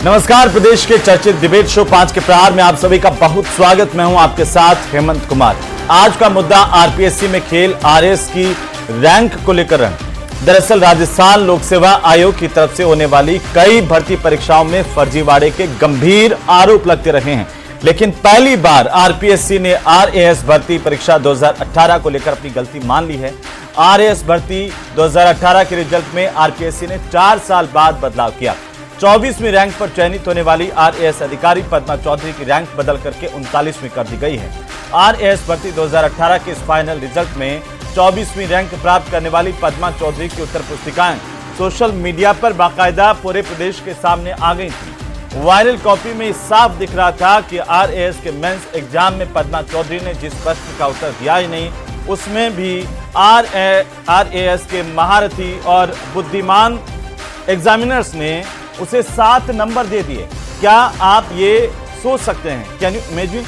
नमस्कार, प्रदेश के चर्चित डिबेट शो 5 के प्रहार में आप सभी का बहुत स्वागत। मैं हूं आपके साथ हेमंत कुमार। आज का मुद्दा आरपीएससी में खेल, आरएएस की रैंक को लेकर रंग। दरअसल राजस्थान लोक सेवा आयोग की तरफ से होने वाली कई भर्ती परीक्षाओं में फर्जीवाड़े के गंभीर आरोप लगते रहे हैं, लेकिन पहली बार आरपीएससी ने आरएएस भर्ती परीक्षा 2018 को लेकर अपनी गलती मान ली है। आरएएस भर्ती 2018 के रिजल्ट में आरपीएससी ने 4 साल बाद बदलाव किया। 24वीं रैंक पर चयनित होने वाली आरएएस अधिकारी पद्मा चौधरी की रैंक बदल करके 39वीं कर दी गई है। आरएएस भर्ती 2018 के इस फाइनल रिजल्ट में 24वीं रैंक प्राप्त करने वाली पद्मा चौधरी की उत्तर पुस्तिकाएं सोशल मीडिया पर बाकायदा पूरे प्रदेश के सामने आ गई थी। वायरल कॉपी में साफ दिख रहा था कि आरएएस के मेंस एग्जाम में पद्मा चौधरी ने जिस प्रश्न का उत्तर दिया ही नहीं, उसमें भी आरएएस के महारथी और बुद्धिमान एग्जामिनर्स ने उसे 7 नंबर दे दिए। क्या आप ये सोच सकते हैं? Can you imagine?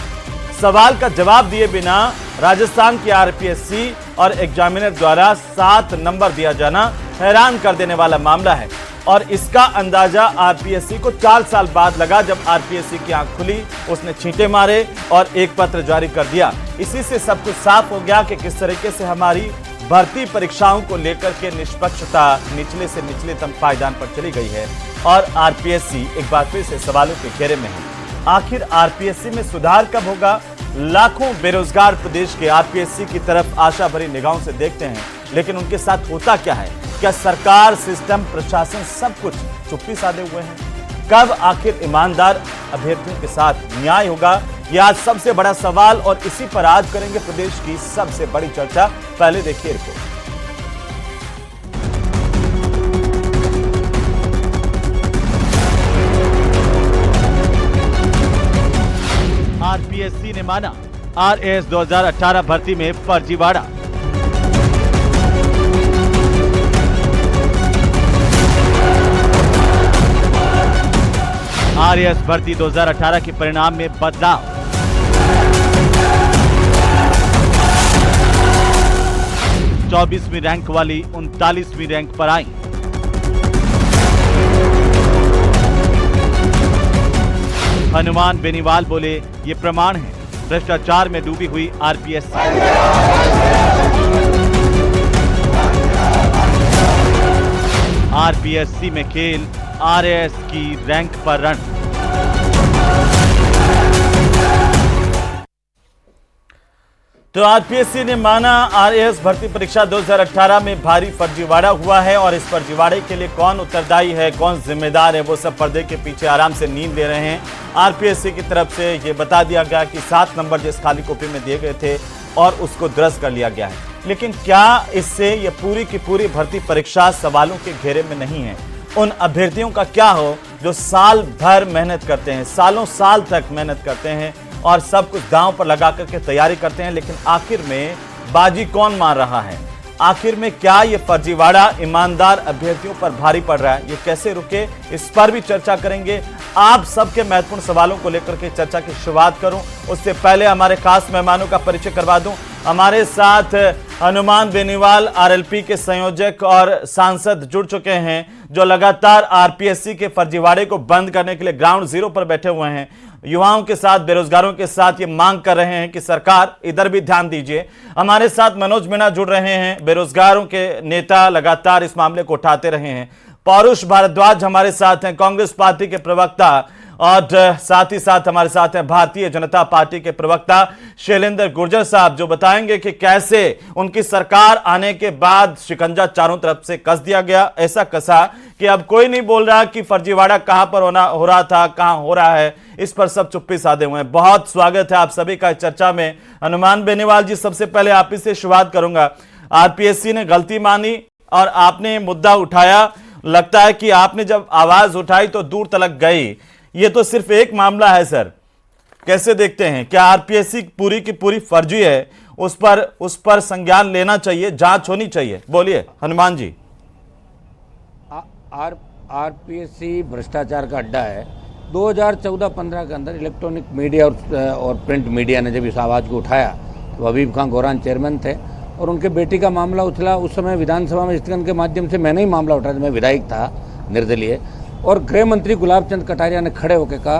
सवाल का जवाब दिए बिना राजस्थान की आरपीएससी और एग्जामिनर द्वारा 7 नंबर दिया जाना हैरान कर देने वाला मामला है। और इसका अंदाजा आरपीएससी को 4 साल बाद लगा, जब आरपीएससी की आंख खुली, उसने छींटे मारे और एक पत्र जारी कर दिया। इसी से सब कुछ साफ हो गया कि किस तरीके से हमारी भर्ती परीक्षाओं को लेकर के निष्पक्षता निचले से निचलेतम पायदान पर चली गई है और आरपीएससी एक बार फिर से सवालों के घेरे में है। आखिर आरपीएससी में सुधार कब होगा? लाखों बेरोजगार प्रदेश के आरपीएससी की तरफ आशा भरी निगाहों से देखते हैं, लेकिन उनके साथ होता क्या है? क्या सरकार, सिस्टम, प्रशासन सब कुछ चुप्पी साधे हुए हैं? कब आखिर ईमानदार अभ्यर्थियों के साथ न्याय होगा? यह आज सबसे बड़ा सवाल, और इसी पर आज करेंगे प्रदेश की सबसे बड़ी चर्चा। पहले देखिए रिपोर्ट। आरपीएससी ने माना आरएएस 2018 भर्ती में फर्जीवाड़ा। आरएएस भर्ती 2018 के परिणाम में बदलाव। 24वीं रैंक वाली 39वीं रैंक पर आई। हनुमान बेनीवाल बोले, ये प्रमाण है भ्रष्टाचार में डूबी हुई आरपीएससी। आरपीएससी में खेल, आरएएस की रैंक पर रन। तो आरपीएससी ने माना आरएएस भर्ती परीक्षा 2018 में भारी फर्जीवाड़ा हुआ है, और इस फर्जीवाड़े के लिए कौन उत्तरदायी है, कौन जिम्मेदार है, वो सब पर्दे के पीछे आराम से नींद ले रहे हैं। आरपीएससी की तरफ से ये बता दिया गया कि 7 नंबर जिस खाली कॉपी में दिए गए थे और उसको दुरुस्त कर लिया गया है। लेकिन क्या इससे ये पूरी की पूरी भर्ती परीक्षा सवालों के घेरे में नहीं है? उन अभ्यर्थियों का क्या हो जो साल भर मेहनत करते हैं, सालों साल तक मेहनत करते हैं और सब कुछ दांव पर लगा करके तैयारी करते हैं, लेकिन आखिर में बाजी कौन मार रहा है? आखिर में क्या ये फर्जीवाड़ा ईमानदार अभ्यर्थियों पर भारी पड़ रहा है? ये कैसे रुके, इस पर भी चर्चा करेंगे। आप सबके महत्वपूर्ण सवालों को लेकर के चर्चा की शुरुआत करूं, उससे पहले हमारे खास मेहमानों का परिचय करवा दूं। हमारे साथ हनुमान बेनीवाल आरएलपी के संयोजक और सांसद जुड़ चुके हैं, जो लगातार आरपीएससी के फर्जीवाड़े को बंद करने के लिए ग्राउंड जीरो पर बैठे हुए हैं। युवाओं के साथ, बेरोजगारों के साथ ये मांग कर रहे हैं कि सरकार इधर भी ध्यान दीजिए। हमारे साथ मनोज मीणा जुड़ रहे हैं, बेरोजगारों के नेता, लगातार इस मामले को उठाते रहे हैं। पौरुष भारद्वाज हमारे साथ हैं, कांग्रेस पार्टी के प्रवक्ता, और साथ ही साथ हमारे साथ हैं भारतीय जनता पार्टी के प्रवक्ता शैलेंद्र गुर्जर साहब, जो बताएंगे कि कैसे उनकी सरकार आने के बाद शिकंजा चारों तरफ से कस दिया गया। ऐसा कसा कि अब कोई नहीं बोल रहा कि फर्जीवाड़ा कहां पर हो रहा था, कहां हो रहा है। इस पर सब चुप्पी साधे हुए हैं। बहुत स्वागत है आप सभी का इस चर्चा में। हनुमान बेनीवाल जी, सबसे पहले आप ही से शुरुआत करूंगा। आरपीएससी ने गलती मानी और आपने मुद्दा उठाया। लगता है कि आपने जब आवाज उठाई तो दूर तलक गई। ये तो सिर्फ एक मामला है सर, कैसे देखते हैं? क्या आरपीएससी पूरी की पूरी फर्जी है? उस पर संज्ञान लेना चाहिए, जांच होनी चाहिए। बोलिए हनुमान जी। आरपीएससी भ्रष्टाचार का अड्डा है। 2014-15 के अंदर इलेक्ट्रॉनिक मीडिया और प्रिंट मीडिया ने जब इस आवाज़ को उठाया तो हबीब खान गौरान चेयरमैन थे और उनके बेटी का मामला उछला। उस समय विधानसभा में स्थगन के माध्यम से मैंने ही मामला उठाया, मैं विधायक था निर्दलीय, और गृह मंत्री गुलाब चंद कटारिया ने खड़े होकर कहा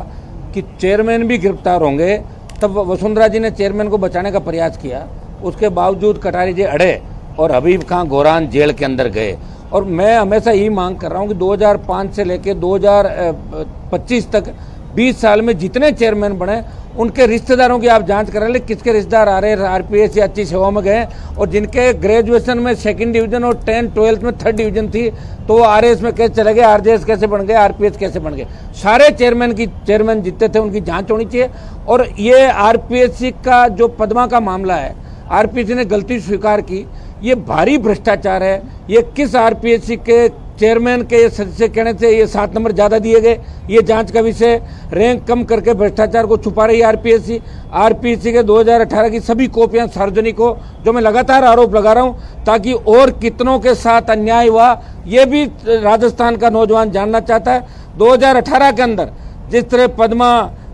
कि चेयरमैन भी गिरफ्तार होंगे, तब वसुंधरा जी ने चेयरमैन को बचाने का प्रयास किया, उसके बावजूद कटारिया जी अड़े और हबीब खान गोरान जेल के अंदर गए। और मैं हमेशा यही मांग कर रहा हूँ कि 2005 से लेकर 2025 तक 20 साल में जितने चेयरमैन बने उनके रिश्तेदारों की आप जांच करा ले, किसके रिश्तेदार आ रहे हैं आरपीएस या अच्छी सेवा में गए, और जिनके ग्रेजुएशन में 2nd डिवीजन और 10th 12th में 3rd डिवीजन थी तो वो आरएएस में कैसे चले गए, आरजेएस कैसे बन गए, आरपीएस कैसे बन गए। सारे चेयरमैन जितने थे उनकी जांच होनी चाहिए। और ये आरपीएससी का जो पद्मा का मामला है, आरपीएससी ने गलती स्वीकार की, ये भारी भ्रष्टाचार है। ये किस आरपीएससी के चेयरमैन के सदस्य कहने से ये 7 नंबर ज़्यादा दिए गए, ये जांच का विषय। रैंक कम करके भ्रष्टाचार को छुपा रही है आरपीएससी के 2018 की सभी कॉपियां सार्वजनिक हो, जो मैं लगातार आरोप लगा रहा हूं, ताकि और कितनों के साथ अन्याय हुआ ये भी राजस्थान का नौजवान जानना चाहता है। 2018 के अंदर जिस तरह पद्मा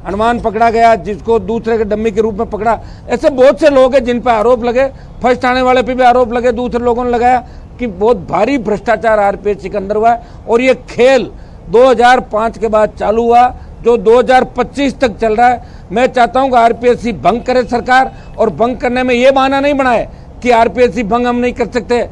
हनुमान पकड़ा गया, जिसको दूसरे के डम्मी के रूप में पकड़ा, ऐसे बहुत से लोग हैं जिन पर आरोप लगे, फर्स्ट आने वाले पे भी आरोप लगे, दूसरे लोगों ने लगाया कि बहुत भारी भ्रष्टाचार आरपीएससी के अंदर हुआ है। और ये खेल 2005 के बाद चालू हुआ जो 2025 तक चल रहा है। मैं चाहता हूं कि आरपीएससी भंग करे सरकार, और भंग करने में ये बहाना नहीं बनाए कि आरपीएससी भंग हम नहीं कर सकते।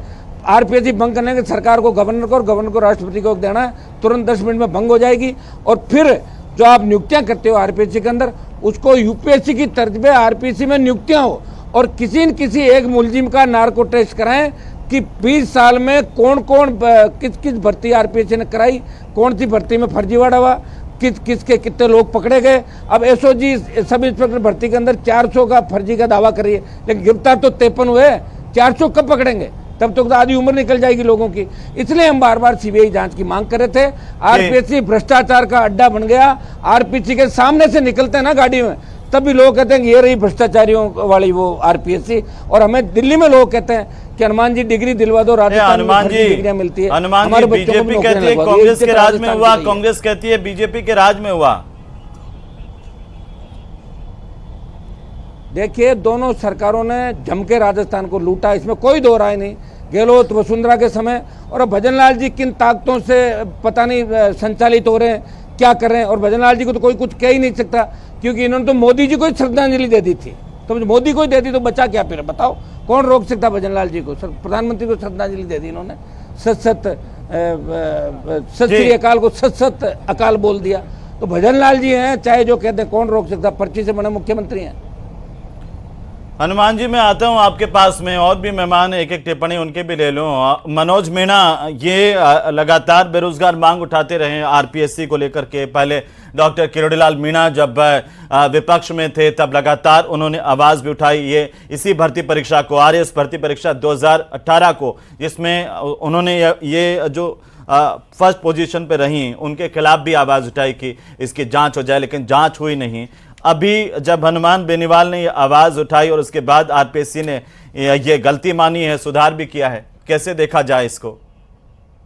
आरपीएससी भंग करने के सरकार को गवर्नर को और गवर्नर को राष्ट्रपति को देना है, तुरंत 10 मिनट में भंग हो जाएगी। और फिर जो आप नियुक्तियां करते हो आरपीएससी के अंदर, उसको यूपीएससी की तर्ज पे आरपीएससी में नियुक्तियां हो, और किसी न किसी एक मुलजिम का नार्को टेस्ट कराएं कि 20 साल में कौन कौन किस किस भर्ती आरपीएससी ने कराई, कौन सी भर्ती में फर्जीवाड़ा हुआ, किसके कितने लोग पकड़े गए। अब एसओजी सब इंस्पेक्टर भर्ती के अंदर 400 का फर्जी का दावा कर रही है, लेकिन गिरफ्तार तो 53 हुए, 400 कब पकड़ेंगे? तब तक तो आधी उम्र निकल जाएगी लोगों की। इसलिए हम बार बार सीबीआई जांच की मांग कर रहे थे। आरपीएससी भ्रष्टाचार का अड्डा बन गया। आरपीएससी के सामने से निकलते हैं ना गाड़ी में, तब भी लोग कहते हैं कि ये रही भ्रष्टाचारियों वाली वो आरपीएससी। और हमें दिल्ली में लोग कहते हैं कि हनुमान जी डिग्री दिलवा दो, राजस्थान में डिग्रियां मिलती है। हनुमान जी बीजेपी कहती है कांग्रेस के राज में हुआ, कांग्रेस कहती है बीजेपी के राज में हुआ। देखिए, दोनों सरकारों ने जम के राजस्थान को लूटा, इसमें कोई दो राय नहीं। गहलोत वसुंधरा के समय, और भजन लाल जी किन ताकतों से पता नहीं संचालित हो रहे हैं, क्या कर रहे हैं। और भजन लाल जी को तो कोई कुछ कह ही नहीं सकता, क्योंकि इन्होंने तो मोदी जी को ही श्रद्धांजलि दे दी थी। तो मोदी को ही दे दी तो बचा क्या फिर? बताओ कौन रोक सकता भजन लाल जी को? प्रधानमंत्री को श्रद्धांजलि दे दी इन्होंने, सत श्री अकाल को सत अकाल बोल दिया। तो भजन लाल जी हैं, चाहे जो कहते हैं, कौन रोक सकता? पर्ची से बने मुख्यमंत्री हैं। हनुमान जी, मैं आता हूं आपके पास में, और भी मेहमान एक एक टिप्पणी उनके भी ले लूं। मनोज मीणा, ये लगातार बेरोजगार मांग उठाते रहे आरपीएससी को लेकर के। पहले डॉक्टर किरोड़ीलाल मीणा जब विपक्ष में थे तब लगातार उन्होंने आवाज भी उठाई। ये इसी भर्ती परीक्षा को, आरएएस भर्ती परीक्षा 2018 को, जिसमें उन्होंने ये जो फर्स्ट पोजीशन पे रही, उनके खिलाफ भी आवाज उठाई कि इसकी जांच हो जाए, लेकिन जांच हुई नहीं। अभी जब हनुमान बेनीवाल ने ये आवाज उठाई और उसके बाद आरपीएससी ने ये गलती मानी है, सुधार भी किया है, कैसे देखा जाए इसको?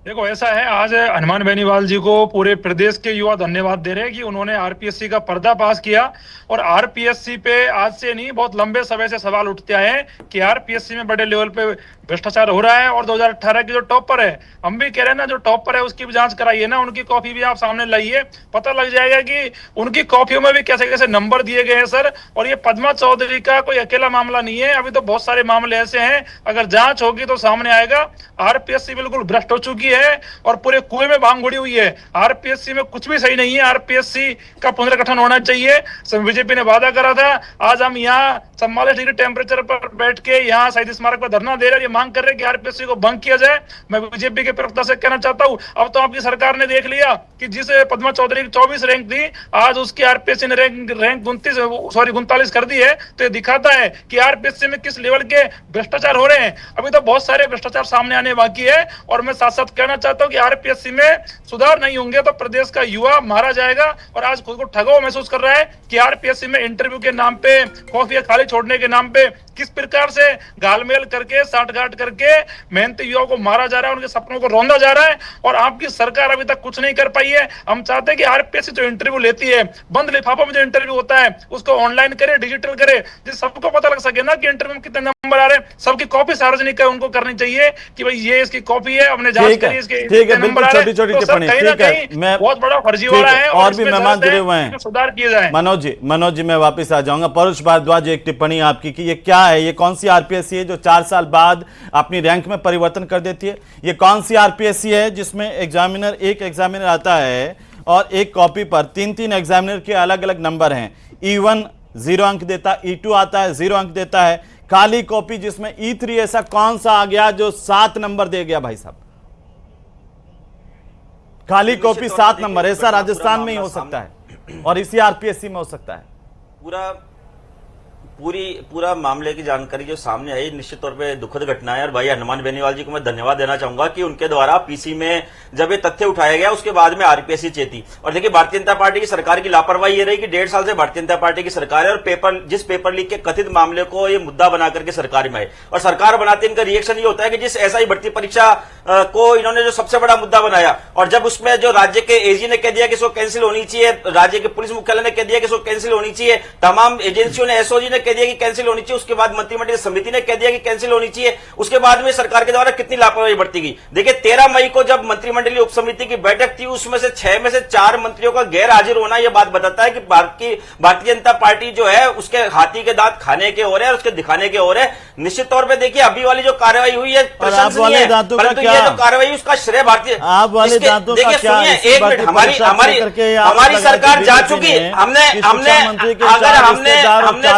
देखो, ऐसा है, आज हनुमान बेनीवाल जी को पूरे प्रदेश के युवा धन्यवाद दे रहे हैं कि उन्होंने आरपीएससी का पर्दाफाश किया। और आरपीएससी पे आज से नहीं, बहुत लंबे समय से सवाल उठते आए हैं कि आरपीएससी में बड़े लेवल पे भ्रष्टाचार हो रहा है। और 2018 की जो टॉपर है, हम भी कह रहे हैं ना, जो टॉपर है उसकी भी जांच कराइए ना, उनकी कॉपी भी आप सामने लाइए, पता लग जाएगा कि उनकी कॉपियों में भी कैसे कैसे नंबर दिए गए हैं सर। और ये पद्मा चौधरी का कोई अकेला मामला नहीं है, अभी तो बहुत सारे मामले ऐसे हैं, अगर जांच होगी तो सामने आएगा। आरपीएससी बिल्कुल भ्रष्ट हो चुकी है और पूरे कुएं में भांग उड़ी हुई है। आरपीएससी में कुछ भी सही नहीं है, आरपीएससी का पुनर्गठन होना चाहिए। बीजेपी ने वादा करा था। आज हम यहाँ 44 डिग्री टेम्परेचर पर बैठ के यहाँ शहीद स्मारक पर धरना दे रहे हैं, ये मांग कर रहे हैं कि आरपीएससी को भंग किया जाए। मैं बीजेपी के प्रवक्ता से कहना चाहता हूँ, अब तो आपकी सरकार ने देख लिया कि जिस पद्मा चौधरी की 24 रैंक थी, आज उसकी आरपीएससी ने रैंक 39 कर दी है। तो ये दिखाता है कि आरपीएससी में किस लेवल के भ्रष्टाचार हो रहे हैं। अभी तो बहुत सारे भ्रष्टाचार सामने आने बाकी है। और मैं साथ साथ कहना चाहता हूं कि आरपीएससी में सुधार नहीं होंगे तो प्रदेश का युवा मारा जाएगा। और आज खुद को ठगा हुआ महसूस कर रहा है कि आरपीएससी में इंटरव्यू के नाम पे, कॉफी खाली छोड़ने के नाम पे किस प्रकार से गालमेल करके, साठगांठ करके मेहनती युवाओं को मारा जा रहा है, उनके सपनों को रौंदा जा रहा है। और आपकी सरकार अभी तक कुछ नहीं कर पाई है। हम चाहते हैं कि आरपीएससी जो इंटरव्यू लेती है, बंद लिफाफों में जो इंटरव्यू होता है, उसको ऑनलाइन करे, डिजिटल करे, जिससे सबको पता लग सके ना कि इंटरव्यू में कितने नंबर आ रहे हैं, सबकी कॉपी सार्वजनिक है, उनको करनी चाहिए कि भाई ये इसकी कॉपी है, हमने जांच करी, इसके ठीक है, नंबर बिल्कुल आ रहे हैं। छोटी-छोटी तो टिप्पणी, कहीं ना ठीक है, कहीं मैं बहुत बड़ा फर्जीवाड़ा है और भी इसमें मेहमान जरूरत है जुड़े हुए हैं, कि सुधार किए जाए। मनोज जी मैं वापस आ जाऊंगा। परुष भारद्वाज, एक टिप्पणी आपकी कि ये क्या है, ये कौन सी आरपीएससी है जो 4 साल बाद अपनी रैंक में परिवर्तन कर देती है? ये कौन सी आरपीएससी है जिसमें एक एग्जामिनर आता है और एक कॉपी पर 3-3 एग्जामिनर के अलग अलग नंबर हैं? E1 0 अंक देता है, E2 आता है 0 अंक देता है, खाली कॉपी जिसमें E3 ऐसा कौन सा आ गया जो 7 नंबर दे गया? भाई साहब, खाली कॉपी 7 नंबर, ऐसा राजस्थान में ही हो सकता है और इसी आरपीएससी में हो सकता है। पूरा मामले की जानकारी जो सामने आई, निश्चित तौर पे दुखद घटना है। और भाई हनुमान बेनीवाल जी को मैं धन्यवाद देना चाहूंगा कि उनके द्वारा पीसी में जब ये तथ्य उठाया गया उसके बाद में आरपीएससी चेती। और देखिए, भारतीय जनता पार्टी की सरकार की लापरवाही ये रही कि 1.5 साल से भारतीय जनता पार्टी की सरकार है और जिस पेपर लीक के कथित मामले को ये मुद्दा बना करके सरकार में आए और सरकार बनाते इनका रिएक्शन ये होता है कि जिस एसआई भर्ती परीक्षा को इन्होंने जो सबसे बड़ा मुद्दा बनाया और जब उसमें जो राज्य के एजी ने कह दिया कि इसको कैंसिल होनी चाहिए, राज्य के पुलिस मुख्यालय ने कह दिया कि इसको कैंसिल होनी चाहिए, तमाम एजेंसियों ने, एसओजी ने कह दिया कि कैंसिल होनी चाहिए, उसके बाद मंत्रिमंडल समिति ने कह दिया कि कैंसिल होनी चाहिए, उसके बाद में सरकार के द्वारा कितनी लापरवाही बरती गई। देखिए, 13 मई को जब मंत्रिमंडलीय उप समिति की बैठक थी, उसमें से 6 में से 4 मंत्रियों का गैर हाजिर होना यह बात बताता है कि भारतीय जनता पार्टी जो है उसके हाथी के दांत खाने के ओर है और उसके दिखाने के ओर है। निश्चित तौर पर देखिए, अभी वाली जो कार्रवाई हुई है प्रशंसनीय है, परंतु ये जो कार्रवाई उसका श्रेय भारतीय आप वाले दांतों का क्या? एक मिनट, हमारी सरकार जा चुकी है, हमने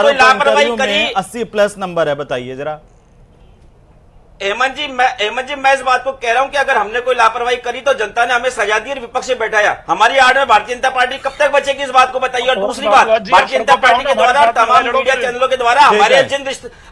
कोई लापरवाही करी? 80+ नंबर है, बताइए जरा। हेमंत जी, मैं इस बात को कह रहा हूं कि अगर हमने कोई लापरवाही करी तो जनता ने हमें सजा दी और विपक्ष से बैठाया। हमारी आड़ में भारतीय जनता पार्टी कब तक बचेगी इस बात को बताइए। और दूसरी बात, भारतीय जनता पार्टी के द्वारा तमाम मीडिया चैनलों के द्वारा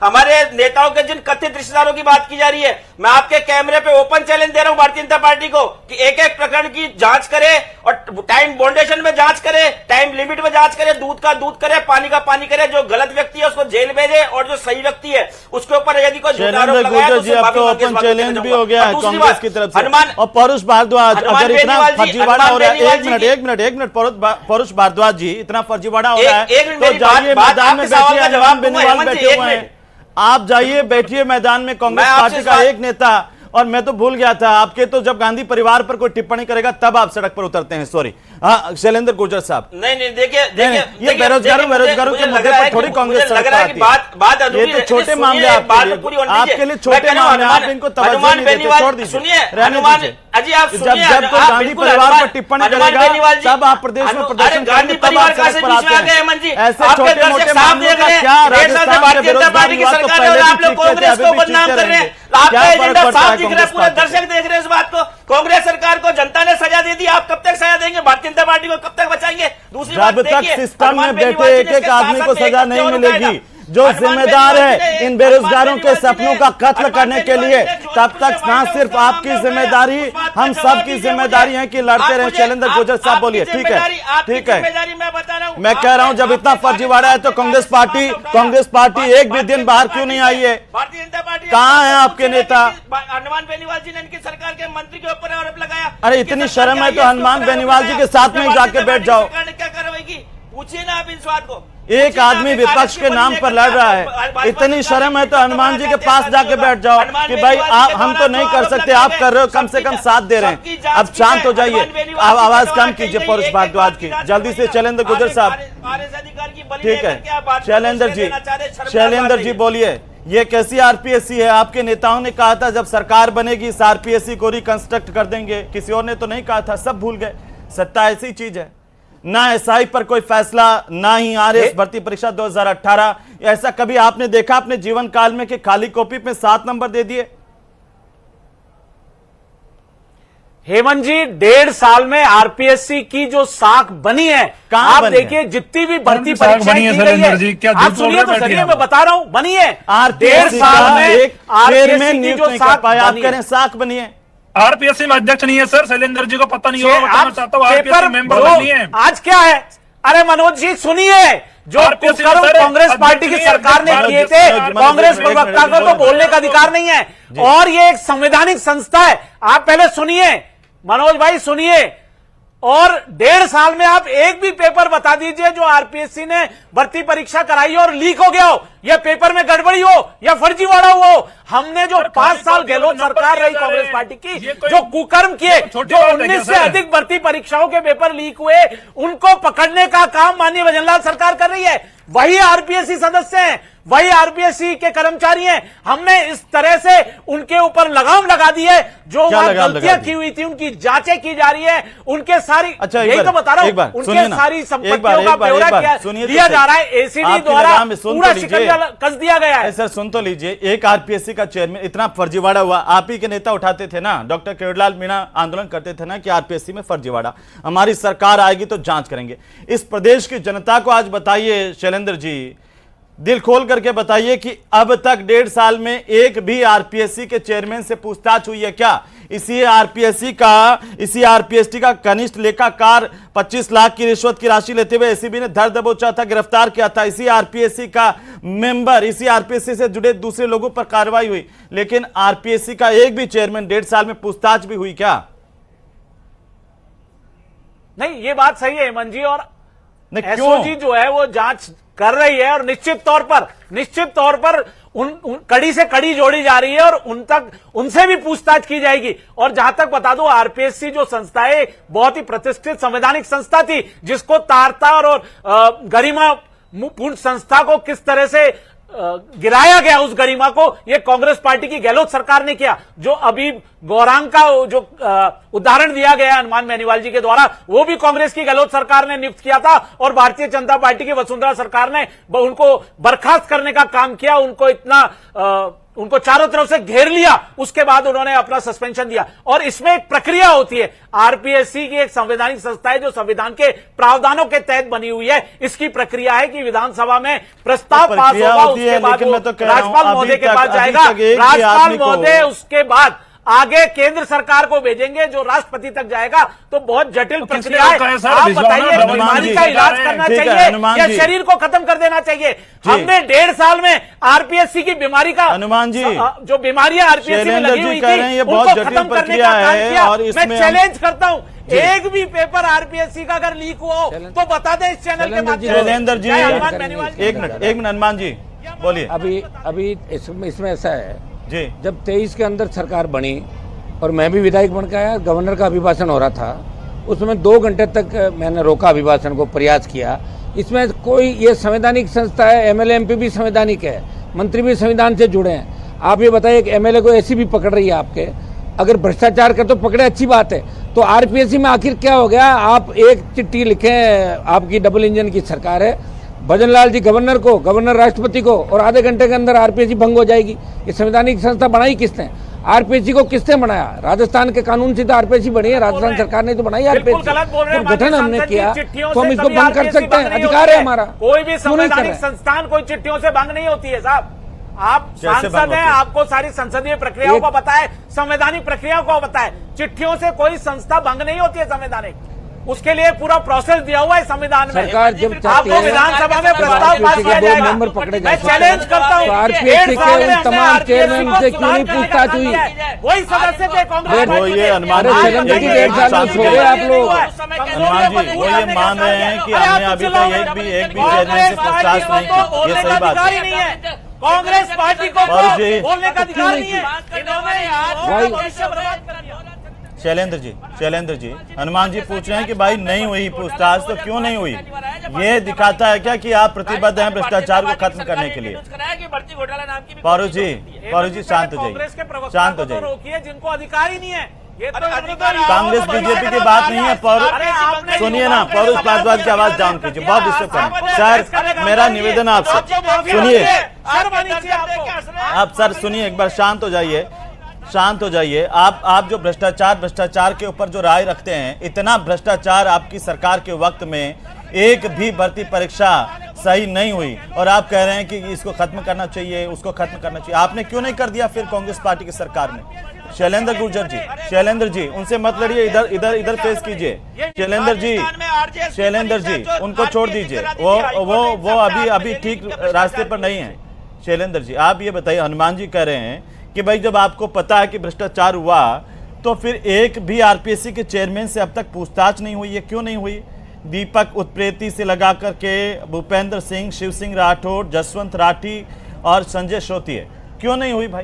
हमारे नेताओं के जिन कथित रिश्तेदारों की बात की जा रही है, मैं आपके कैमरे पे ओपन चैलेंज दे रहा हूं भारतीय जनता पार्टी को कि एक एक प्रकरण की जांच करे और टाइम बाउंडेशन में जांच करे, टाइम लिमिट में जांच करे, दूध का दूध करे, पानी का पानी करे। जो गलत व्यक्ति है उसको जेल भेजे और जो सही व्यक्ति है उसके ऊपर यदि कोई झूठा आरोप लगाया अब तो ओपन चैलेंज भी हो गया है कांग्रेस की तरफ से। और परुष भारद्वाज, अगर इतना फर्जीवाड़ा हो रहा है, एक मिनट परुष भारद्वाज जी, इतना फर्जीवाड़ा हो रहा है तो जाइए मैदान में बैठिए, हनुमान बेनीवाल बैठे हुए हैं, आप जाइए बैठिए मैदान में। कांग्रेस पार्टी का एक नेता, और मैं तो भूल गया था आपके, तो जब गांधी परिवार पर कोई टिप्पणी करेगा तब आप सड़क पर उतरते हैं। सॉरी, हाँ शैलेंद्र गुर्जर साहब। नहीं, देखिए ये बेरोजगारों के मुद्दे पर थोड़ी कांग्रेस सड़क पर आती है। ये तो छोटे मामले आपके लिए छोटे मामले, आप इनको तवज्जो नहीं देते, छोड़ दीजिए, रहने दीजिए। जब कोई गांधी परिवार पर टिप्पणी करेगा तब आप प्रदेश में प्रदर्शन करेंगे, तब आप सड़क पर आते हैं। ऐसे छोटे मोटे मामलों का क्या राजस्थान के बेरोजगार युवा तो पहले भी ठीक थे, अभी भी ठीक रहेंगे। क्या फर्क पड़ता है? पूरे दर्शक देख रहे हैं इस बात को। कांग्रेस सरकार को जनता ने सजा दे दी, आप कब तक सजा देंगे? भारतीय जनता पार्टी को कब तक बचाएंगे? दूसरी बात, जब तक सिस्टम में बैठे एक एक आदमी को सजा नहीं मिलेगी, जो जिम्मेदार है इन बेरोजगारों के सपनों का कत्ल करने के लिए, तब तक ना सिर्फ आपकी जिम्मेदारी, हम सब की जिम्मेदारी है कि लड़ते रहे। शैलेंद्र गुर्जर साहब बोलिए। ठीक है, मैं कह रहा हूं जब इतना फर्जीवाड़ा है तो कांग्रेस पार्टी एक भी दिन बाहर क्यों नहीं आई है? भारतीय जनता पार्टी कहाँ है आपके नेता? हनुमान बेनीवाल जी ने इनकी सरकार के मंत्री के ऊपर आरोप लगाया। अरे इतनी शर्म है तो हनुमान बेनीवाल जी के साथ में ही जाके बैठ जाओ। क्या कार्रवाई की, पूछिए ना आप इस बात को। एक आदमी विपक्ष के नाम पर लड़ रहा है, इतनी शर्म है तो हनुमान जी के पास जाके बैठ जाओ कि भाई आप, हम तो नहीं कर सकते, आप कर रहे हो, कम से कम साथ दे रहे हैं। अब शांत हो जाइए, आप आवाज कम कीजिए परुष भारद्वाज की, जल्दी से। शैलेंद्र गुर्जर साहब, ठीक है, शैलेंद्र जी बोलिए, ये कैसी आरपीएससी है? आपके नेताओं ने कहा था जब सरकार बनेगी इस आरपीएससी को रिकंस्ट्रक्ट कर देंगे, किसी और ने तो नहीं कहा था, सब भूल गए। सत्ता ऐसी चीज है, ना एसआई पर कोई फैसला, ना ही आरएस भर्ती परीक्षा 2018। ऐसा कभी आपने देखा अपने जीवन काल में कि खाली कॉपी पे 7 नंबर दे दिए? हेमंत जी, 1.5 साल में आरपीएससी की जो साख बनी है, आप देखिए जितनी भी भर्ती परीक्षाएं की गई है, आप सुनिए तो सही, मैं बता रहा हूं, बनी है। 1.5 साल में आरपीएससी की जो साख पाया, आप कह रहे हैं साख बनी है। आरपीएससी में अध्यक्ष नहीं है सर, शैलेंद्र जी को पता नहीं होगा, बताना चाहता हूँ, आरपीएससी मेंबर नहीं है। आज क्या है? अरे मनोज जी सुनिए, जो कांग्रेस पार्टी की सरकार ने किए थे, कांग्रेस प्रवक्ता को तो बोलने का अधिकार नहीं है, और ये एक संवैधानिक संस्था है। आप पहले सुनिए मनोज भाई, सुनिए। और 1.5 साल में आप एक भी पेपर बता दीजिए जो आरपीएससी ने भर्ती परीक्षा कराई और लीक हो गया हो। या पेपर में गड़बड़ी हो या फर्जीवाड़ा हुआ हो। हमने जो 5 साल गहलोत सरकार रही कांग्रेस पार्टी की, जो कुकर्म किए, जो 19 से अधिक भर्ती परीक्षाओं के पेपर लीक हुए, उनको पकड़ने का काम माननीय भजनलाल सरकार कर रही है। वही आरपीएससी सदस्य हैं, वही आरपीएससी के कर्मचारी हैं। हमने इस तरह से उनके ऊपर लगाम लगा दी है, जो गलतियां की हुई थी उनकी जांचें की जा रही है, उनके सारी, अच्छा, यही तो बता रहा हूं, उनके सारी संपत्तियों का ब्यौरा दिया जा रहा है। एसीबी द्वारा पूरा शिकंजा कस दिया गया है। सर सुन तो लीजिए, एक आरपीएससी का चेयरमैन, इतना फर्जीवाड़ा हुआ, आप ही के नेता उठाते थे ना, डॉक्टर केवड़लाल मीणा आंदोलन करते थे ना कि आरपीएससी में फर्जीवाड़ा, हमारी सरकार आएगी तो जांच करेंगे। इस प्रदेश की जनता को आज बताइए शैलेंद्र जी, दिल खोल करके बताइए कि अब तक 1.5 साल में एक भी आरपीएससी के चेयरमैन से पूछताछ हुई है क्या? इसी आरपीएसटी का कनिष्ठ लेखाकार 25 लाख की रिश्वत की राशि लेते हुए एसीबी ने धर दबोचा था, गिरफ्तार किया था। इसी आरपीएससी का मेंबर, इसी आरपीएससी से जुड़े दूसरे लोगों पर कार्रवाई हुई, लेकिन आरपीएससी का एक भी चेयरमैन 1.5 साल में पूछताछ भी हुई क्या? नहीं, ये बात सही है हेमंत जी, और एसओजी जो है वो जांच कर रही है, और निश्चित तौर पर उन कड़ी से कड़ी जोड़ी जा रही है, और उनसे भी पूछताछ की जाएगी। और जहां तक बता दूं, आरपीएससी जो संस्था है बहुत ही प्रतिष्ठित संवैधानिक संस्था थी, जिसको तारता और गरिमा पूर्ण संस्था को किस तरह से गिराया गया, उस गरिमा को ये कांग्रेस पार्टी की गहलोत सरकार ने किया। जो अभी गौरांग का जो उदाहरण दिया गया हनुमान बेनीवाल जी के द्वारा, वो भी कांग्रेस की गहलोत सरकार ने नियुक्त किया था, और भारतीय जनता पार्टी की वसुंधरा सरकार ने उनको बर्खास्त करने का काम किया, उनको चारों तरफ से घेर लिया, उसके बाद उन्होंने अपना सस्पेंशन दिया। और इसमें एक प्रक्रिया होती है, आरपीएससी की एक संवैधानिक संस्था है जो संविधान के प्रावधानों के तहत बनी हुई है। इसकी प्रक्रिया है कि विधानसभा में प्रस्ताव पास होगा, उसके बाद राज्यपाल महोदय के पास जाएगा, राज्यपाल महोदय उसके बाद आगे केंद्र सरकार को भेजेंगे, जो राष्ट्रपति तक जाएगा। तो बहुत जटिल प्रक्रिया है। आप बताइए, बीमारी का इलाज करना चाहिए या शरीर को खत्म कर देना चाहिए? हमने 1.5 साल में आरपीएससी की बीमारी का, हनुमान जी, जो बीमारियां आरपीएससी में लगी हुई थी, उनको खत्म करने का काम किया। मैं चैलेंज करता हूं, एक भी पेपर आरपीएससी का अगर लीक हुआ हो तो बता दें इस चैनल के माध्यम से। शैलेंद्र जी, एक मिनट हनुमान जी बोलिए। अभी इसमें ऐसा है जी, जब 23 के अंदर सरकार बनी और मैं भी विधायक बन के आया, गवर्नर का अभिभाषण हो रहा था, उसमें 2 घंटे तक मैंने रोका अभिभाषण को, प्रयास किया। इसमें कोई, ये संवैधानिक संस्था है, एमएलए एमपी भी संवैधानिक है, मंत्री भी संविधान से जुड़े हैं। आप ये बताइए कि एमएलए को ऐसी भी पकड़ रही है आपके, अगर भ्रष्टाचार कर तो पकड़े, अच्छी बात है, तो आरपीएससी में आखिर क्या हो गया? आप एक चिट्ठी लिखें, आपकी डबल इंजन की सरकार है, भजनलाल जी गवर्नर को, गवर्नर राष्ट्रपति को, और आधे घंटे के अंदर आरपीएससी भंग हो जाएगी। ये संवैधानिक संस्था बनाई किसने? आरपीएससी को किसने बनाया? राजस्थान के कानून से तो आरपीएससी बनी है, राजस्थान सरकार ने तो बनाई आरपीएससी। जब गठन हमने किया तो हम इसको भंग कर सकते हैं, अधिकार है हमारा। कोई भी संवैधानिक संस्थान कोई चिट्ठियों से भंग नहीं होती है साहब। आप सांसद हैं, आपको सारी संसदीय प्रक्रियाओं को पता है, संवैधानिक प्रक्रियाओं को पता है। चिट्ठियों से कोई संस्था भंग नहीं होती है संवैधानिक, उसके लिए पूरा प्रोसेस दिया हुआ है संविधान में। सरकार जब आपको विधानसभा में प्रस्ताव पास किया जाएगा, मैं चैलेंज करता हूं, आरपीएससी के तमाम चेयरमैन से क्यों नहीं पूछताछ हुई? वही सदस्य थे कांग्रेस। वो ये हनुमान आप लोग जी, वो ये मान रहे हैं कि हमने अभी तक एक भी चेयरमैन से पूछताछ नहीं की, ये सही बात है। कांग्रेस पार्टी को बोलने का अधिकार नहीं है। शैलेंद्र जी, हनुमान जी पूछ रहे हैं कि भाई नहीं हुई पूछताछ, तो क्यों नहीं हुई? ये दिखाता है क्या कि आप प्रतिबद्ध हैं भ्रष्टाचार को खत्म करने के लिए? पौरू जी शांत हो जाइए, रोकिए, जिनको अधिकार ही नहीं है। ये तो कांग्रेस बीजेपी की बात नहीं है। पौरू सुनिए ना, पौरू भारद्वाज की आवाज डाउन कीजिए, बहुत डिस्टर्ब करें। सर मेरा निवेदन आपसे सुनिए, आप सर सुनिए, एक बार शांत हो जाइए। आप जो भ्रष्टाचार के ऊपर जो राय रखते हैं, इतना भ्रष्टाचार आपकी सरकार के वक्त में एक भी भर्ती परीक्षा सही नहीं हुई, और आप कह रहे हैं कि इसको खत्म करना चाहिए, उसको खत्म करना चाहिए। आपने क्यों नहीं कर दिया फिर कांग्रेस पार्टी की सरकार ने? शैलेंद्र जी उनसे मत लड़िए, इधर पेश कीजिए। शैलेंद्र जी उनको छोड़ दीजिए, वो अभी ठीक रास्ते पर नहीं है। शैलेंद्र जी आप ये बताइए, हनुमान जी कह रहे हैं कि भाई जब आपको पता है कि भ्रष्टाचार हुआ, तो फिर एक भी आरपीएससी के चेयरमैन से अब तक पूछताछ नहीं हुई है, क्यों नहीं हुई? दीपक उत्प्रेती से लगा करके भूपेंद्र सिंह, शिव सिंह राठौर, जसवंत राठी और संजय श्रोतीय, क्यों नहीं हुई भाई?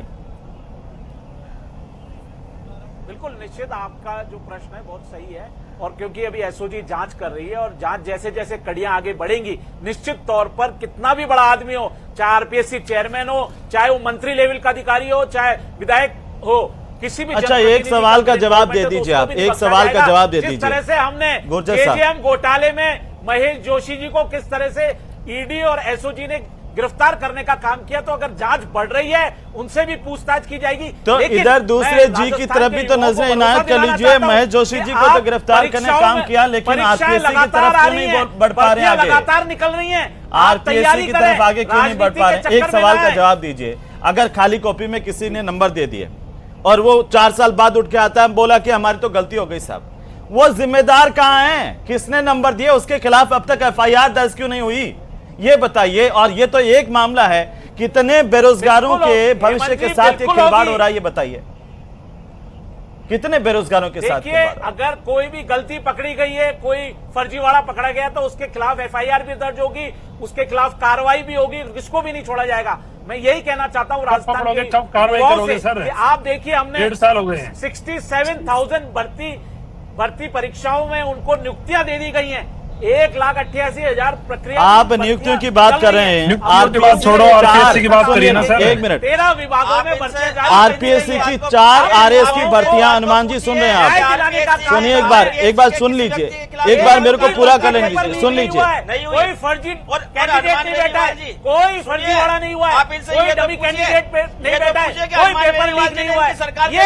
बिल्कुल निश्चित आपका जो प्रश्न है बहुत सही है, और क्योंकि अभी एसओजी जांच कर रही है और जांच जैसे जैसे कड़ियां आगे बढ़ेंगी, निश्चित तौर पर कितना भी बड़ा आदमी हो, चाहे आरपीएससी चेयरमैन हो, चाहे वो मंत्री लेवल का अधिकारी हो, चाहे विधायक हो, किसी भी अच्छा, एक सवाल का जवाब दे दीजिए आप, एक सवाल का जवाब दे दीजिए। जिस तरह से हमने गुर्जर साहब, केजीएम घोटाले में महेश जोशी जी को किस तरह से ईडी और एसओजी ने गिरफ्तार करने का काम किया, तो अगर जांच बढ़ रही है उनसे भी पूछताछ की जाएगी। तो इधर दूसरे जी की तरफ भी तो नजर इनायत कर लीजिए। महेश जोशी जी को तो गिरफ्तार करने का काम किया, लेकिन आरपीएससी की तरफ क्यों नहीं बढ़ पा रहे हैं आगे? लगातार निकल रही है, आरपीएससी की तरफ आगे क्यों नहीं बढ़ पा रहे? एक सवाल का जवाब दीजिए। अगर खाली कॉपी में किसी ने नंबर दे दिए और वो 4 साल बाद उठ के आता है, बोला कि हमारी तो गलती हो गई साहब, वो जिम्मेदार कहां है? किसने नंबर दिए? उसके खिलाफ अब तक एफआईआर दर्ज क्यों नहीं हुई, ये बताइए। और ये तो एक मामला है, कितने बेरोजगारों के भविष्य के साथ ये खिलवाड़ हो रहा है, ये बताइए। कितने बेरोजगारों के साथ देखिए, अगर कोई भी गलती पकड़ी गई है, कोई फर्जीवाड़ा पकड़ा गया, तो उसके खिलाफ एफआईआर भी दर्ज होगी, उसके खिलाफ कार्रवाई भी होगी, किसको भी नहीं छोड़ा जाएगा। मैं यही कहना चाहता हूँ राजस्थान की कार्रवाई करोगे सर? आप देखिए, हमने 1.5 साल हो गए हैं, 67,000 भर्ती परीक्षाओं में उनको नियुक्तियां दे दी गई हैं। 1,88,000 प्रक्रिया। आप नियुक्तियों की बात कर रहे हैं, छोड़ो, आरपीएससी की बात करिए ना सर। 1 मिनट। 13 विभागों में भर्तियां, आरपीएससी की 4 आरएस की भर्तियां, हनुमान जी सुन रहे हैं आप? सुनिए, एक बार सुन लीजिए, एक बार मेरे को पूरा कर लेने दीजिए, सुन लीजिए। कोई फर्जी कैंडिडेट नहीं बैठा है, कोई फर्जीवाड़ा नहीं हुआ है, कोई डमी कैंडिडेट नहीं बैठा है, कोई पेपर लीक नहीं हुआ है। ये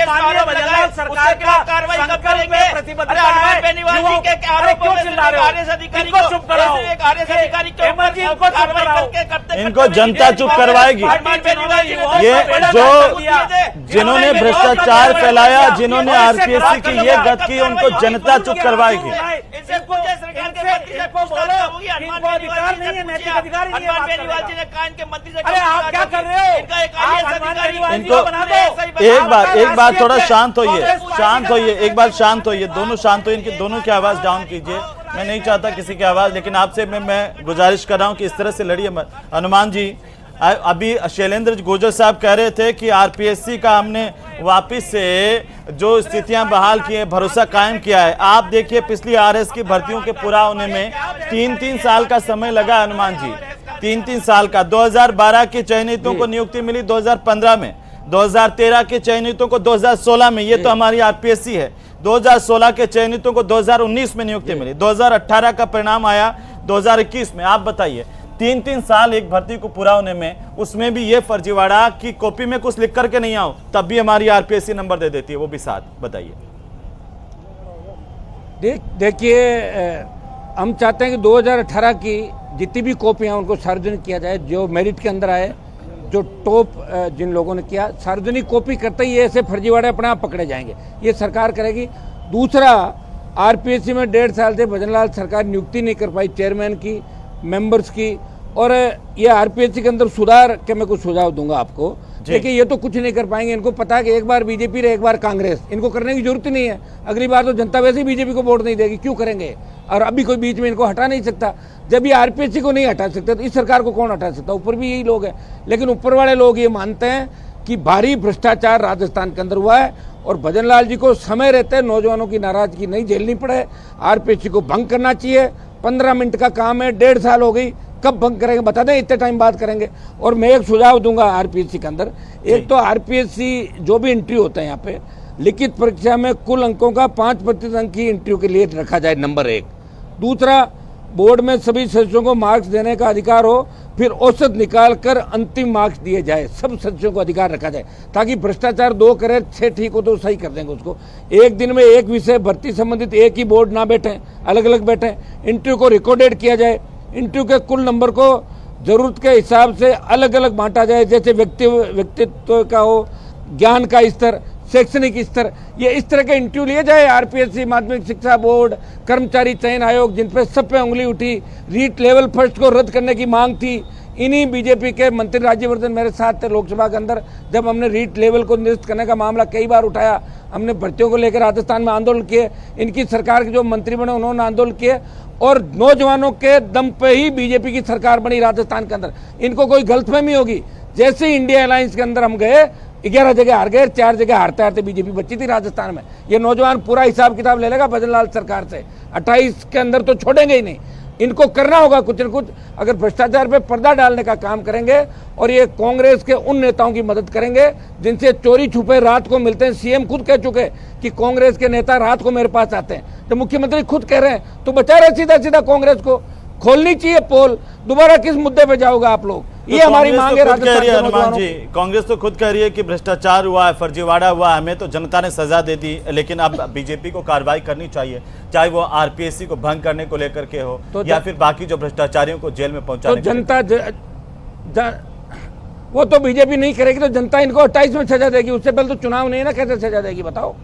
माननीय भजनलाल सरकार का संकल्प में प्रतिबद्धता है। क्यों चिल्ला रहे हो? इनको चुप कराओ, इनको जनता चुप करवाएगी। ये जो जिन्होंने भ्रष्टाचार फैलाया, जिन्होंने आरपीएससी की ये गत की, उनको जनता चुप करवाएगी। अधिकार नहीं है, नैतिक अधिकार नहीं है। अरे आप क्या कर रहे हो? इनको एक बार थोड़ा शांत होइए, एक बार शांत होइए, दोनों शांत होइए, इनकी दोनों की आवाज डाउन कीजिए। मैं नहीं चाहता किसी की आवाज, लेकिन आपसे मैं गुजारिश कर रहा हूं कि इस तरह से लड़िए मत। हनुमान जी, अभी शैलेंद्र गुर्जर साहब कह रहे थे कि आरपीएससी का हमने वापस से जो स्थितियां बहाल की है, भरोसा कायम किया है। आप देखिए, पिछली आरएस की भर्तियों के पूरा होने में 3-3 साल का समय लगा हनुमान जी, 3-3 साल का। 2012 के चयनितों को नियुक्ति मिली 2015 में, 2013 के चयनितों को 2016 में, ये तो हमारी आरपीएससी है। 2016 के चयनितों को 2019 में नियुक्ति मिली, 2018 का परिणाम आया 2021 में। आप बताइए, 3-3 साल एक भर्ती को पूरा होने में, उसमें भी ये फर्जीवाड़ा कि कॉपी में कुछ लिख करके नहीं आओ, तब भी हमारी आरपीएससी नंबर दे देती है, वो भी साथ। बताइए। देखिए, हम चाहते हैं कि 2018 की जितनी भी कॉपियां उनको सार्वजनिक किया जाए, जो मेरिट के अंदर आए, जो टॉप जिन लोगों ने किया, सार्वजनिक कॉपी करते ही ऐसे फर्जीवाड़े अपने आप पकड़े जाएंगे, ये सरकार करेगी। दूसरा, आरपीएससी में 1.5 साल से भजनलाल सरकार नियुक्ति नहीं कर पाई चेयरमैन की, मेंबर्स की, और ये आरपीएससी के अंदर सुधार के मैं कुछ सुझाव दूंगा आपको। देखिए, ये तो कुछ नहीं कर पाएंगे, इनको पता है कि एक बार बीजेपी रहे, एक बार कांग्रेस, इनको करने की जरूरत ही नहीं है। अगली बार तो जनता वैसे ही बीजेपी को वोट नहीं देगी, क्यों करेंगे? और अभी कोई बीच में इनको हटा नहीं सकता। जब ये आरपीएससी को नहीं हटा सकते तो इस सरकार को कौन हटा सकता? ऊपर भी यही लोग हैं। लेकिन ऊपर वाले लोग ये मानते हैं कि भारी भ्रष्टाचार राजस्थान के अंदर हुआ है, और भजनलाल जी को समय रहते नौजवानों की नाराजगी नहीं झेलनी पड़े, आरपीएससी को भंग करना चाहिए। 15 मिनट का काम है, 1.5 साल हो गई, कब भंग करेंगे बता दें, इतने टाइम बाद करेंगे। और मैं एक सुझाव दूंगा आरपीएससी के अंदर, एक तो आरपीएससी जो भी इंटरव्यू होता है यहाँ पे, लिखित परीक्षा में कुल अंकों का 5% अंक की इंटरव्यू के लिए रखा जाए, नंबर 1। दूसरा, बोर्ड में सभी सदस्यों को मार्क्स देने का अधिकार हो, फिर औसत निकाल कर अंतिम मार्क्स दिए जाए, सब सदस्यों को अधिकार रखा जाए, ताकि भ्रष्टाचार 2 करे 6 ठीक हो तो सही कर देंगे उसको। एक दिन में एक विषय भर्ती संबंधित एक ही बोर्ड ना बैठे, अलग अलग बैठे। इंटरव्यू को रिकॉर्डेड किया जाए, इंटरव्यू के कुल नंबर को जरूरत के हिसाब से अलग अलग बांटा जाए, जैसे व्यक्तित्व का हो, ज्ञान का स्तर, शैक्षणिक स्तर, ये इस तरह के इंटरव्यू लिए जाए। आरपीएससी, माध्यमिक शिक्षा बोर्ड, कर्मचारी चयन आयोग, जिन पे सब पे उंगली उठी, रीट लेवल फर्स्ट को रद्द करने की मांग थी, इन्हीं बीजेपी के मंत्री राज्यवर्धन मेरे साथ थे लोकसभा के अंदर, जब हमने रीट लेवल को निरस्त करने का मामला कई बार उठाया, हमने भर्तियों को लेकर राजस्थान में आंदोलन किए, इनकी सरकार के जो मंत्री बने उन्होंने आंदोलन किए, और नौजवानों के दम पे ही बीजेपी की सरकार बनी राजस्थान के अंदर। इनको कोई गलतफहमी होगी, जैसे ही इंडिया अलायंस के अंदर हम गए 11 जगह हार गए, 4 जगह हारते हारते बीजेपी बची थी राजस्थान में। ये नौजवान पूरा हिसाब किताब ले लेगा भजनलाल सरकार से, 28 के अंदर तो छोड़ेंगे ही नहीं। इनको करना होगा कुछ न कुछ, अगर भ्रष्टाचार पे पर्दा डालने का काम करेंगे और ये कांग्रेस के उन नेताओं की मदद करेंगे जिनसे चोरी छुपे रात को मिलते हैं। सीएम खुद कह चुके कि कांग्रेस के नेता रात को मेरे पास आते हैं, तो मुख्यमंत्री खुद कह रहे हैं, तो बचा रहे सीधा सीधा कांग्रेस को खोलनी चाहिए पोल। दोबारा किस मुद्दे पे जाओगा आप लोग? ये हमारी मांग है राजस्थान के हनुमान जी। कांग्रेस तो खुद कह रही है कि भ्रष्टाचार हुआ है, फर्जीवाड़ा हुआ, हमें तो जनता ने सजा दे दी, लेकिन अब बीजेपी को कार्रवाई करनी चाहिए, चाहे वो आरपीएससी को भंग करने को लेकर के हो तो या फिर बाकी जो भ्रष्टाचारियों को जेल में पहुंचाने। तो जनता वो तो बीजेपी नहीं करेगी, तो जनता इनको 28 में सजा देगी। उससे पहले तो चुनाव नहीं है ना, कैसे सजा देगी बताओ?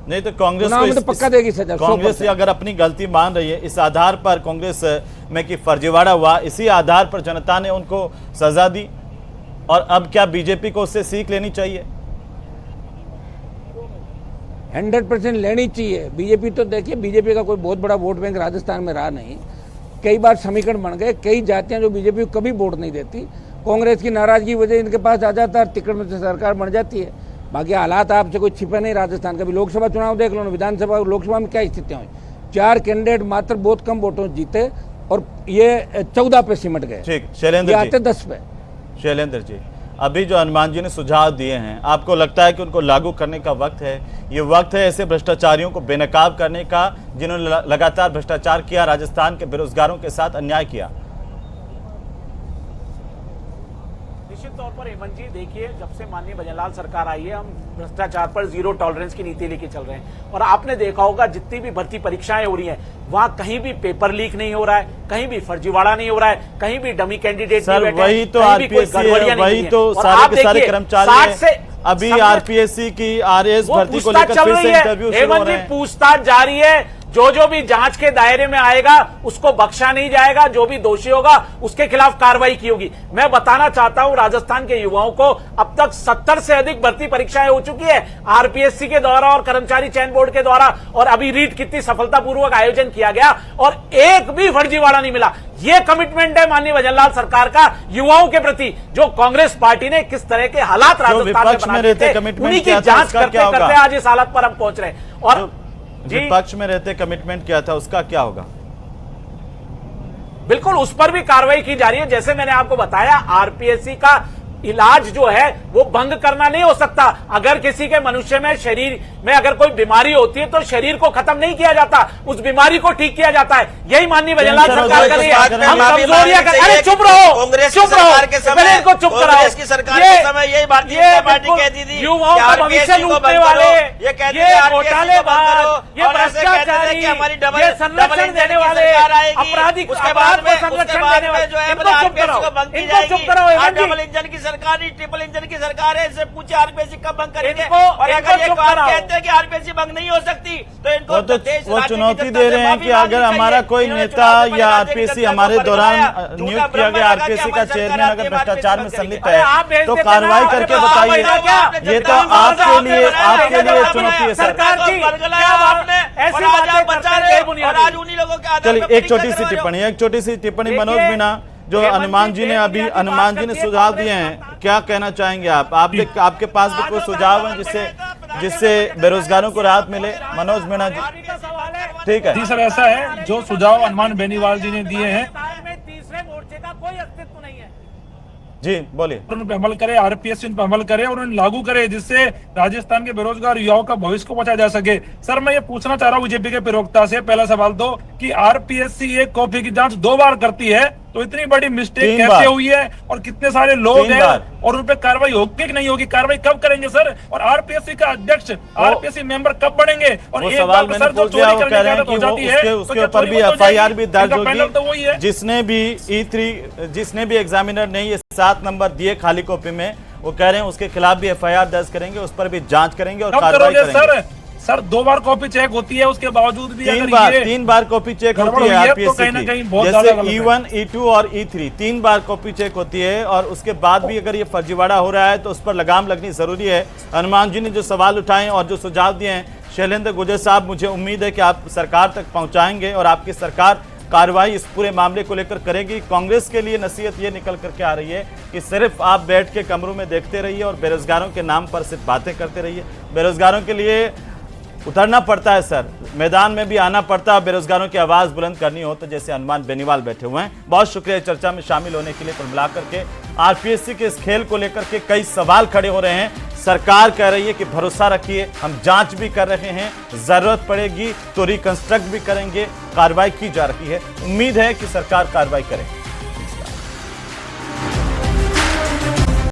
नहीं तो कांग्रेस तो पक्का देगी सजा। कांग्रेस अगर अपनी गलती मान रही है, इस आधार पर कांग्रेस में कि फर्जीवाड़ा हुआ, इसी आधार पर जनता ने उनको सजा दी, और अब क्या बीजेपी को उससे सीख लेनी चाहिए? 100% लेनी चाहिए। बीजेपी तो देखिए, बीजेपी का कोई बहुत बड़ा वोट बैंक राजस्थान में रहा नहीं। कई बार समीकरण बन गए, कई जातियां जो बीजेपी को कभी वोट नहीं देती, कांग्रेस की नाराजगी की वजह इनके पास आ जाता है, टिकट में से सरकार बन जाती है। बाकी हालात आपसे कोई छिपे नहीं राजस्थान का भी। लोकसभा चुनाव देख लो ना, विधानसभा और लोकसभा में क्या स्थितियां हुई। 4 कैंडिडेट मात्र बहुत कम वोटों से जीते और ये 14 पे सिमट गए। ठीक, शैलेंद्र आते 10 पे। शैलेंद्र जी, अभी जो हनुमान जी ने सुझाव दिए हैं, आपको लगता है कि उनको लागू करने का वक्त है? ये वक्त है ऐसे भ्रष्टाचारियों को बेनकाब करने का जिन्होंने लगातार भ्रष्टाचार किया, राजस्थान के बेरोजगारों के साथ अन्याय किया? निश्चित तौर पर हेमंत जी देखिए, जब से माननीय भजनलाल सरकार आई है, हम भ्रष्टाचार पर जीरो टॉलरेंस की नीति लेके चल रहे हैं। और आपने देखा होगा जितनी भी भर्ती परीक्षाएं हो रही हैं, वहां कहीं भी पेपर लीक नहीं हो रहा है, कहीं भी फर्जीवाड़ा नहीं हो रहा है, कहीं भी डमी कैंडिडेट नहीं बैठे, वही तो आरपीएससी है, वही तो सारे के सारे कर्मचारी हैं। अभी आरपीएससी की आरएएस भर्ती को लेकर फिर से इंटरव्यू शुरू हो रहे हैं। पूछताछ जारी है। जो भी जांच के दायरे में आएगा उसको बख्शा नहीं जाएगा, जो भी दोषी होगा उसके खिलाफ कार्रवाई की होगी। मैं बताना चाहता हूं राजस्थान के युवाओं को, अब तक 70 से अधिक भर्ती परीक्षाएं हो चुकी है आरपीएससी के द्वारा और कर्मचारी चयन बोर्ड के द्वारा, और अभी रीट कितनी सफलतापूर्वक आयोजन किया गया और एक भी फर्जीवाड़ा नहीं मिला। ये कमिटमेंट है माननीय भजनलाल सरकार का युवाओं के प्रति। जो कांग्रेस पार्टी ने किस तरह के हालात राजस्थान में बनाए थे, उन्हीं की जांच करते करते आज इस हालत पर हम पहुंच रहे हैं। और विपक्ष में रहते कमिटमेंट किया था, उसका क्या होगा? बिल्कुल उस पर भी कार्रवाई की जा रही है। जैसे मैंने आपको बताया, आरपीएससी का इलाज जो है वो भंग करना नहीं हो सकता। अगर किसी के मनुष्य में शरीर में अगर कोई बीमारी होती है तो शरीर को खत्म नहीं किया जाता, उस बीमारी को ठीक किया जाता है। यही माननीय भजनलाल सरकार कर रही है। हम कमजोरियां कर, अरे चुप रहो, चुप रहो, पहले इनको चुप कराओ। यही भारतीय जनता पार्टी कहती थी युवाओं का भविष्य लूटने वाले, ये घोटालेबाज, ये भ्रष्टाचारी, ये संरक्षण देने वाले, आपराधिक अपराध को संरक्षण देने वाले, इनको चुप कराओ, इनको चुप कराओ। सरकार ट्रिपल इंजन की सरकार है, इससे पूछे आरपीएससी कब भंग करेंगे। और अगर ये कहते हैं कि आरपीएससी भंग नहीं हो सकती तो इनको वो चुनौती दे रहे हैं कि अगर हमारा कोई नेता या आरपीएससी हमारे दौरान नियुक्त किया गया आरपीएससी का चेयरमैन अगर भ्रष्टाचार में संलिप्त है तो कार्रवाई करके बताइए। ये तो आपके लिए चुनौती है सरकार की। चलिए एक छोटी सी टिप्पणी मनोज मीणा, जो हनुमान जी ने सुझाव दिए हैं, क्या कहना चाहेंगे आप? आपके पास भी कोई सुझाव है जिससे बेरोजगारों को राहत मिले? मनोज मीणा जी, ठीक है जी सर, ऐसा है जो सुझाव हनुमान बेनीवाल जी ने दिए हैं, तीसरे मोर्चे का कोई अस्तित्व नहीं है जी, बोलिए। उन पर अमल करे, आरपीएससी उन पर अमल करे और उन्हें लागू करे, जिससे राजस्थान के बेरोजगार युवाओं का भविष्य को बचाया जा सके। सर मैं ये पूछना चाह रहा हूँ बीजेपी के प्रवक्ता से, पहला सवाल तो कि आरपीएससी एक कॉपी की जांच 2 बार करती है, तो इतनी बड़ी मिस्टेक कैसे हुई है और कितने सारे लोग हैं और उन पर कार्रवाई होगी कि नहीं होगी? कार्रवाई कब करेंगे सर? और आरपीएससी का अध्यक्ष, आरपीएससी मेंबर कब बनेंगे? और एक बार सर जो चोरी करने की आदत हो जाती है उसके ऊपर भी एफआईआर भी दर्ज होगी। जिसने भी एग्जामिनर ने ये 7 नंबर दिए खाली कॉपी में, वो कह रहे हैं उसके खिलाफ भी एफआईआर दर्ज करेंगे, उस पर भी जांच करेंगे और कार्रवाई करेंगे। सर 2 बार कॉपी चेक होती है, उसके बावजूद भी तीन बार कॉपी चेक होती है आरपीएससी की, जैसे E1, E2 और E3 3 बार कॉपी चेक होती है। और उसके बाद भी अगर ये फर्जीवाड़ा हो रहा है तो उस पर लगाम लगनी जरूरी है। हनुमान जी ने जो सवाल उठाए और जो सुझाव दिए हैं शैलेंद्र गुर्जर साहब, मुझे उम्मीद है कि आप सरकार तक पहुंचाएंगे और आपकी सरकार कार्रवाई इस पूरे मामले को लेकर करेगी। कांग्रेस के लिए नसीहत ये निकल करके आ रही है कि सिर्फ आप बैठ के कमरों में देखते रहिए और बेरोजगारों के नाम पर सिर्फ बातें करते रहिए। बेरोजगारों के लिए उतरना पड़ता है सर, मैदान में भी आना पड़ता है, बेरोजगारों की आवाज बुलंद करनी हो तो जैसे हनुमान बेनीवाल बैठे हुए हैं। बहुत शुक्रिया चर्चा में शामिल होने के लिए। कुल मिलाकर के आरपीएससी के इस खेल को लेकर के कई सवाल खड़े हो रहे हैं। सरकार कह रही है कि भरोसा रखिए, हम जांच भी कर रहे हैं, जरूरत पड़ेगी तो रिकंस्ट्रक्ट भी करेंगे, कार्रवाई की जा रही है। उम्मीद है कि सरकार कार्रवाई करे।